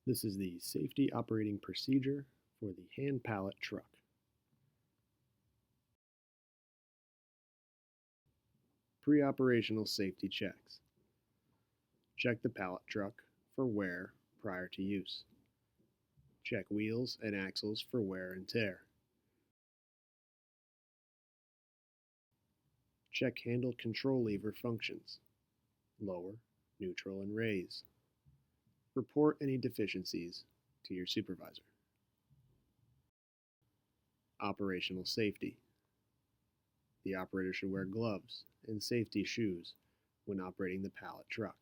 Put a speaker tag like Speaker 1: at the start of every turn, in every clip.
Speaker 1: This is the safety operating procedure for the hand pallet truck. Pre-operational safety checks. Check the pallet truck for wear prior to use. Check wheels and axles for wear and tear. Check handle control lever functions. Lower, neutral, and raise. Report any deficiencies to your supervisor. Operational safety. The operator should wear gloves and safety shoes when operating the pallet truck.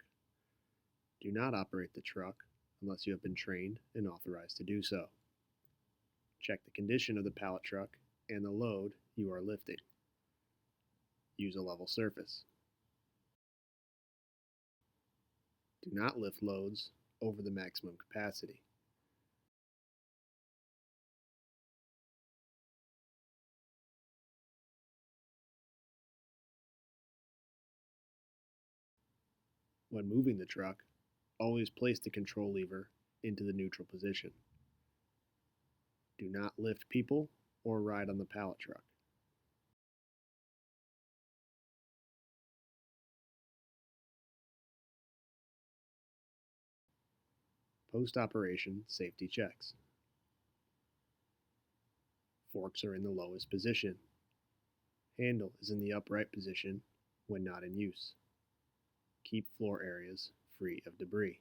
Speaker 1: Do not operate the truck unless you have been trained and authorized to do so. Check the condition of the pallet truck and the load you are lifting. Use a level surface. Do not lift loads over the maximum capacity. When moving the truck, always place the control lever into the neutral position. Do not lift people or ride on the pallet truck. Post-operation safety checks. Forks are in the lowest position. Handle is in the upright position when not in use. Keep floor areas free of debris.